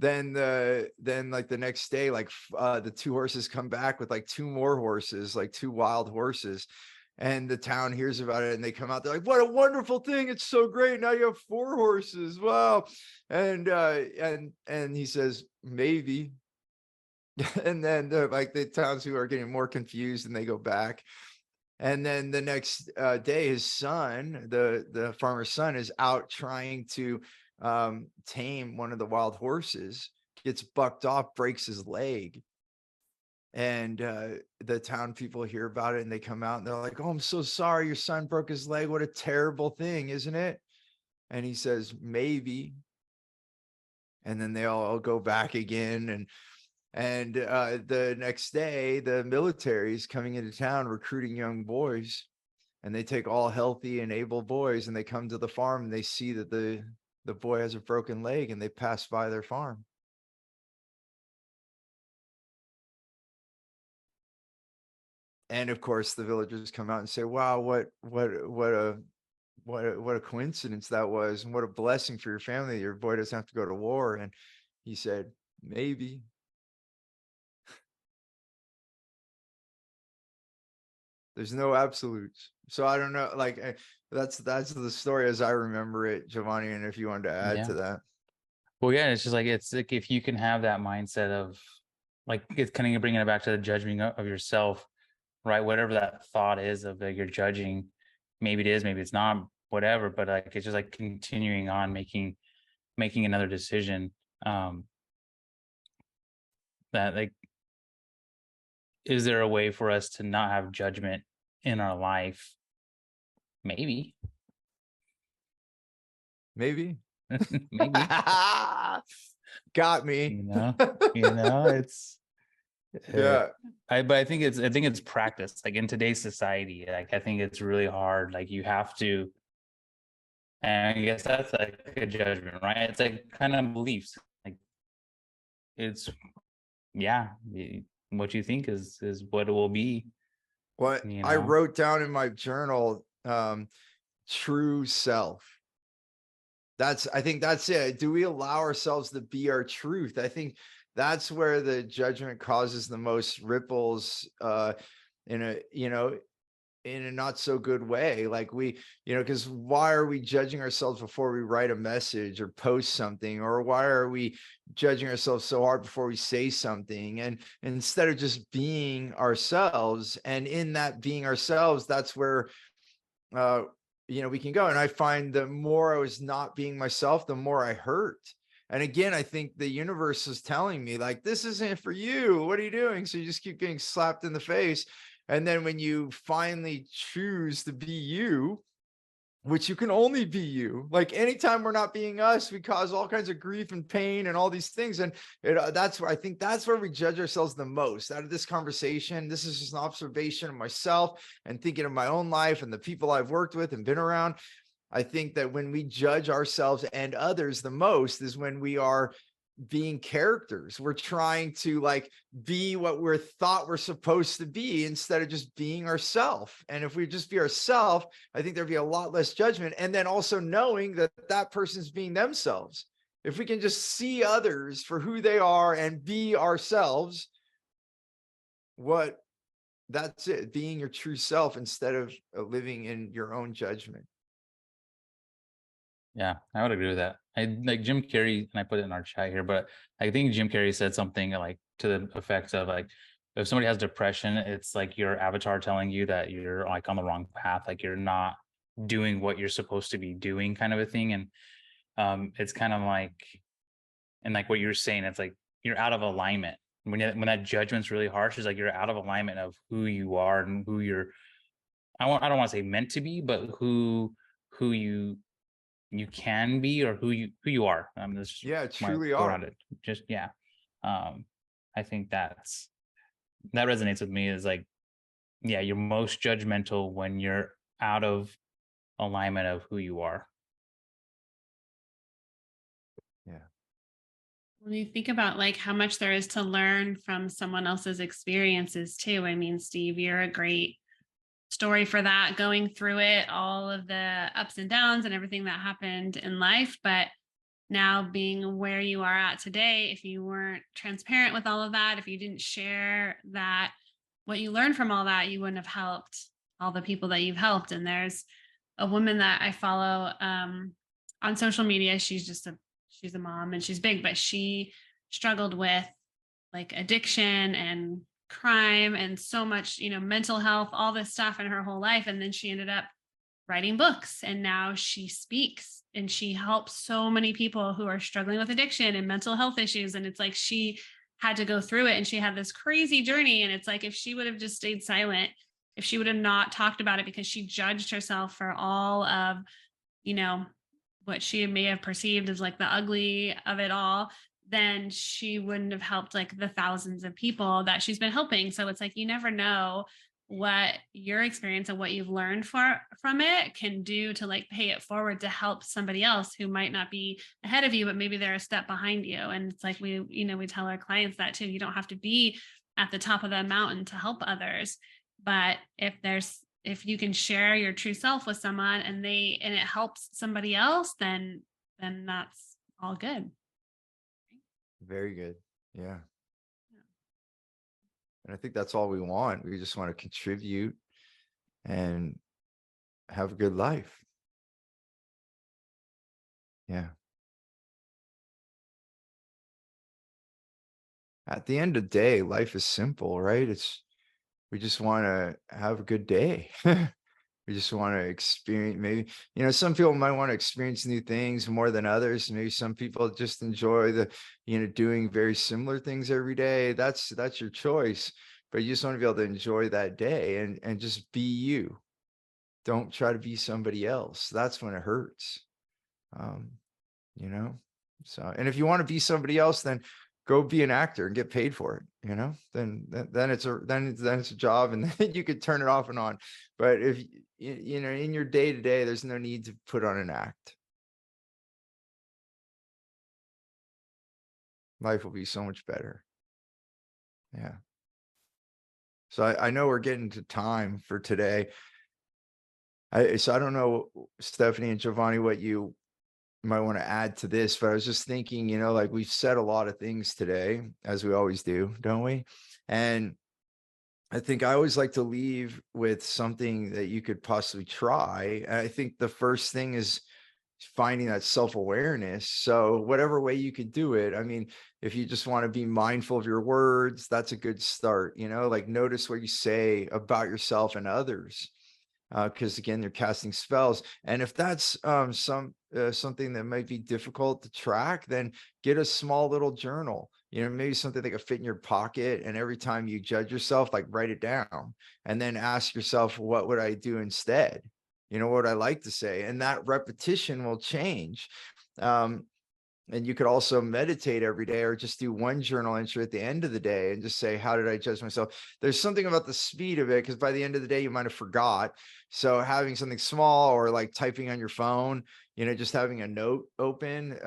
like the next day, like the two horses come back with like two more horses, like two wild horses. And the town hears about it and they come out, they're like, what a wonderful thing. It's so great. Now you have four horses. Wow. And he says, maybe. And then the towns who are getting more confused and they go back. And then the next day, his son, the farmer's son, is out trying to tame one of the wild horses, gets bucked off, breaks his leg. And the town people hear about it and they come out and they're like, oh, I'm so sorry. Your son broke his leg. What a terrible thing, isn't it? And he says, maybe. And then they all go back again. And the next day, the military is coming into town recruiting young boys, and they take all healthy and able boys, and they come to the farm and they see that the boy has a broken leg, and they pass by their farm. And of course, the villagers come out and say, "Wow, what a coincidence that was, and what a blessing for your family. Your boy doesn't have to go to war." And he said, "Maybe." There's no absolutes. So I don't know, like that's the story as I remember it, Giovanni. And if you wanted to add Yeah. to that. Well, yeah, it's just like, it's like, if you can have that mindset of, like, it's kind of bringing it back to the judging of yourself, right? Whatever that thought is of that you're judging, maybe it is, maybe it's not, whatever. But like, it's just like continuing on making another decision. That, like, is there a way for us to not have judgment in our life? Maybe. Maybe. Maybe. Got me. It's Yeah. but I think it's practice. Like, in today's society, like, I think it's really hard. Like, you have to, and I guess that's like a judgment, right? It's like kind of beliefs. Like, it's, yeah, what you think is what it will be, What you I know? wrote down in my journal, true self. I think that's it. Do we allow ourselves to be our truth? I think that's where the judgment causes the most ripples in a, in a not so good way. Like because why are we judging ourselves before we write a message or post something? Or why are we judging ourselves so hard before we say something? And instead of just being ourselves, and in that being ourselves, that's where we can go. And I find the more I was not being myself, the more I hurt. And again, I think the universe is telling me, like, this isn't for you. What are you doing? So you just keep getting slapped in the face. And then when you finally choose to be you, which you can only be you, like anytime we're not being us, we cause all kinds of grief and pain and all these things. And that's where I think that's where we judge ourselves the most out of this conversation. This is just an observation of myself and thinking of my own life and the people I've worked with and been around. I think that when we judge ourselves and others the most is when we are being characters. We're trying to like be what we're thought we're supposed to be instead of just being ourselves. And if we just be ourselves, I think there'd be a lot less judgment. And then also knowing that that person's being themselves. If we can just see others for who they are and be ourselves, that's it, being your true self instead of living in your own judgment. Yeah, I would agree with that. I like Jim Carrey, and I put it in our chat here, but I think Jim Carrey said something like to the effect of like, if somebody has depression, it's like your avatar telling you that you're like on the wrong path, like you're not doing what you're supposed to be doing, kind of a thing. And it's kind of like, and like what you're saying, it's like you're out of alignment. When that judgment's really harsh, it's like you're out of alignment of who you are and who you're. I don't want to say meant to be, but who you can be, or who you are. That's just Yeah, my truly go are. around it. Just yeah. I think that resonates with me, is like, yeah, you're most judgmental when you're out of alignment of who you are. Yeah. When you think about like how much there is to learn from someone else's experiences too. I mean, Steve, you're a great story for that, going through it, all of the ups and downs and everything that happened in life. But now being where you are at today, if you weren't transparent with all of that, if you didn't share that, what you learned from all that, you wouldn't have helped all the people that you've helped. And there's a woman that I follow on social media. She's a mom and she's big, but she struggled with like addiction and crime and so much, mental health, all this stuff in her whole life. And then she ended up writing books, and now she speaks and she helps so many people who are struggling with addiction and mental health issues. And it's like she had to go through it and she had this crazy journey. And it's like, if she would have just stayed silent, if she would have not talked about it because she judged herself for all of, what she may have perceived as like the ugly of it all, then she wouldn't have helped like the thousands of people that she's been helping. So it's like, you never know what your experience and what you've learned from it can do to like pay it forward to help somebody else who might not be ahead of you, but maybe they're a step behind you. And it's like, we tell our clients that too. You don't have to be at the top of the mountain to help others. But if you can share your true self with someone and it helps somebody else, then that's all good. Very good. Yeah. And I think that's all we want. We just want to contribute and have a good life. Yeah. At the end of the day, life is simple, right? We just want to have a good day. We just want to experience, maybe, some people might want to experience new things more than others. Maybe some people just enjoy doing very similar things every day. That's your choice, but you just want to be able to enjoy that day and just be you. Don't try to be somebody else. That's when it hurts. You know? So, and if you want to be somebody else, then go be an actor and get paid for it, then it's a job, and then you could turn it off and on. But if in your day to day, there's no need to put on an act. Life will be so much better. Yeah. So I know we're getting to time for today. So I don't know, Stephanie and Giovanni, what you might want to add to this, but I was just thinking, like we've said a lot of things today, as we always do, don't we? And I think I always like to leave with something that you could possibly try. And I think the first thing is finding that self-awareness. So whatever way you could do it. I mean, if you just want to be mindful of your words, that's a good start, like notice what you say about yourself and others. Because again, they're casting spells. And if that's something that might be difficult to track, then get a small little journal. Maybe something that could fit in your pocket. And every time you judge yourself, like write it down, and then ask yourself, what would I do instead? What would I like to say? And that repetition will change. Um, and you could also meditate every day, or just do one journal entry at the end of the day and just say, how did I judge myself? There's something about the speed of it, because by the end of the day, you might have forgot. So having something small, or like typing on your phone, just having a note open,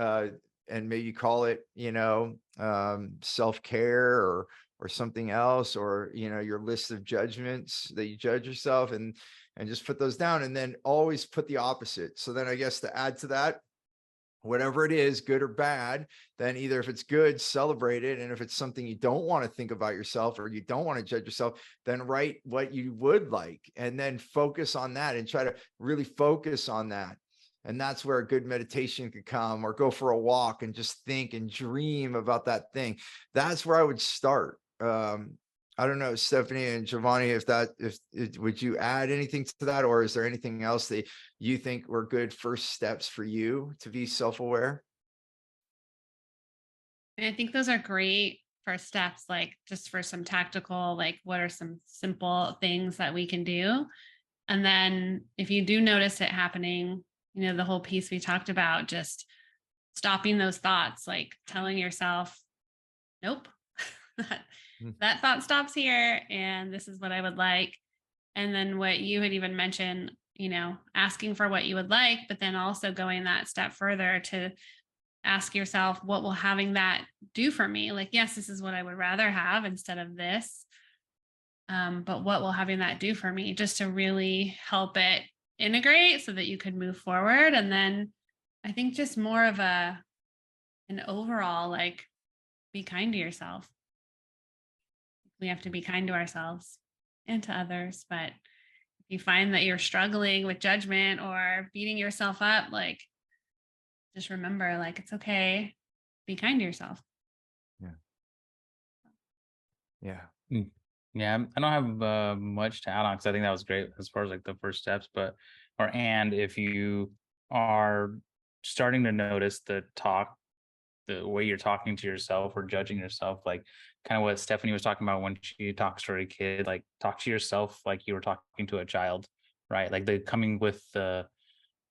and maybe call it, self-care, or something else, or, your list of judgments that you judge yourself, and just put those down, and then always put the opposite. So then I guess to add to that, whatever it is, good or bad, then either if it's good, celebrate it. And if it's something you don't want to think about yourself, or you don't want to judge yourself, then write what you would like, and then focus on that, and try to really focus on that. And that's where a good meditation could come, or go for a walk and just think and dream about that thing. That's where I would start. I don't know, Stephanie and Giovanni, if would you add anything to that, or is there anything else that you think were good first steps for you to be self-aware? And I think those are great first steps, like just for some tactical, like what are some simple things that we can do? And then if you do notice it happening, the whole piece we talked about, just stopping those thoughts, like telling yourself, nope, that, Mm. that thought stops here. And this is what I would like. And then what you had even mentioned, asking for what you would like, but then also going that step further to ask yourself, what will having that do for me? Like, yes, this is what I would rather have instead of this. But what will having that do for me, just to really help it integrate so that you could move forward? And then I think just more of an overall, like, be kind to yourself. We have to be kind to ourselves and to others. But if you find that you're struggling with judgment or beating yourself up, like, just remember, like, it's okay. Be kind to yourself. Yeah. Yeah. Mm. Yeah, I don't have much to add on, because I think that was great as far as like the first steps. And if you are starting to notice the way you're talking to yourself or judging yourself, like kind of what Stephanie was talking about when she talks to her kid, like talk to yourself like you were talking to a child, right? Like the coming with the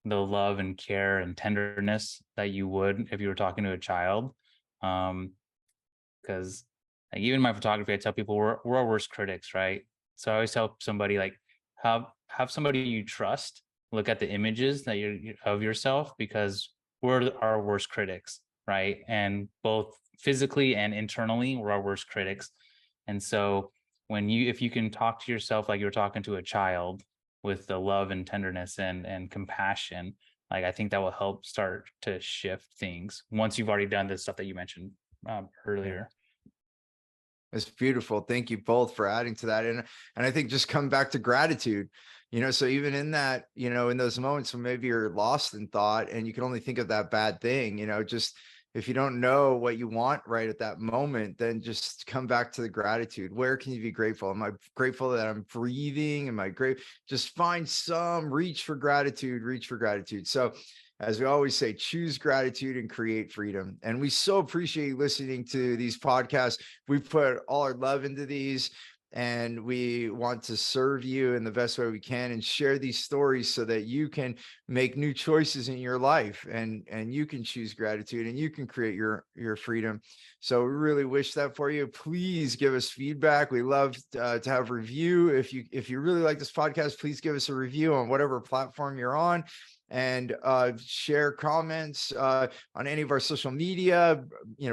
love and care and tenderness that you would if you were talking to a child. Because like even in my photography, I tell people we're our worst critics, right? So I always tell somebody, like, have somebody you trust look at the images that of yourself, because we're our worst critics, right? And both physically and internally, we're our worst critics. And so if you can talk to yourself like you're talking to a child, with the love and tenderness and compassion, like I think that will help start to shift things once you've already done the stuff that you mentioned earlier. It's beautiful. Thank you both for adding to that. And I think just come back to gratitude. So even in that, in those moments when maybe you're lost in thought and you can only think of that bad thing, just if you don't know what you want right at that moment, then just come back to the gratitude. Where can you be grateful? Am I grateful that I'm breathing? Am I great? Just find some, reach for gratitude, reach for gratitude. So as we always say, choose gratitude and create freedom. And we so appreciate you listening to these podcasts. We put all our love into these, and we want to serve you in the best way we can and share these stories so that you can make new choices in your life, and you can choose gratitude and you can create your freedom. So we really wish that for you. Please give us feedback. We love to have review. If you really like this podcast, please give us a review on whatever platform you're on, and share comments on any of our social media.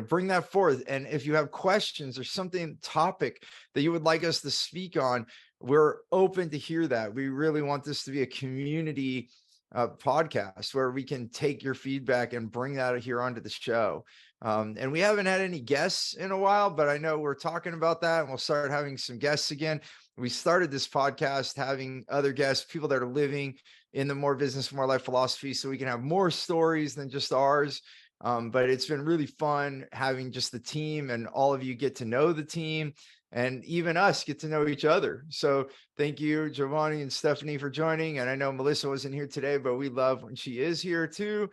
Bring that forth. And if you have questions or something topic that you would like us to speak on, we're open to hear that. We really want this to be a community podcast where we can take your feedback and bring that here onto the show. And we haven't had any guests in a while, but I know we're talking about that, and we'll start having some guests again. we started this podcast having other guests, people that are living in the more business, more life philosophy, so we can have more stories than just ours. But it's been really fun having just the team, and all of you get to know the team, and even us get to know each other. So thank you, Giovanni and Stephanie, for joining. And I know Melissa wasn't here today, but we love when she is here too.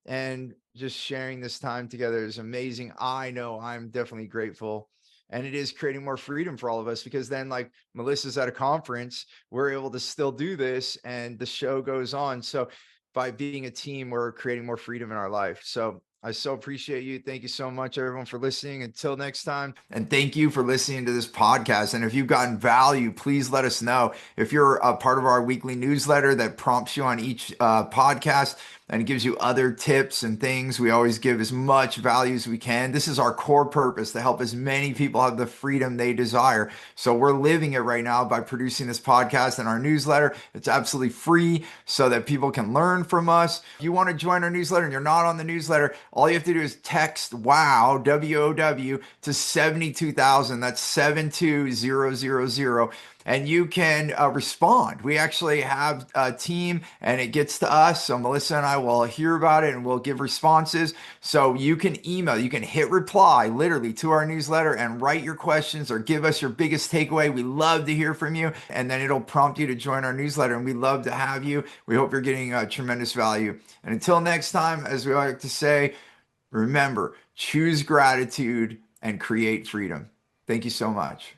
And just sharing this time together is amazing. I know I'm definitely grateful. And it is creating more freedom for all of us, because then, like, Melissa's at a conference, we're able to still do this and the show goes on. So by being a team, we're creating more freedom in our life. So I so appreciate you. Thank you so much, everyone, for listening. Until next time. And thank you for listening to this podcast. And if you've gotten value, please let us know. If you're a part of our weekly newsletter that prompts you on each podcast and gives you other tips and things, we always give as much value as we can. This is our core purpose, to help as many people have the freedom they desire. So we're living it right now by producing this podcast and our newsletter. It's absolutely free so that people can learn from us. If you want to join our newsletter and you're not on the newsletter, all you have to do is text WOW, W-O-W, to 72,000. That's 72000. And you can respond. We actually have a team, and it gets to us. So Melissa and I will hear about it and we'll give responses. So you can email, you can hit reply literally to our newsletter and write your questions or give us your biggest takeaway. We love to hear from you. And then it'll prompt you to join our newsletter. And we love to have you. We hope you're getting tremendous value. And until next time, as we like to say, remember, choose gratitude and create freedom. Thank you so much.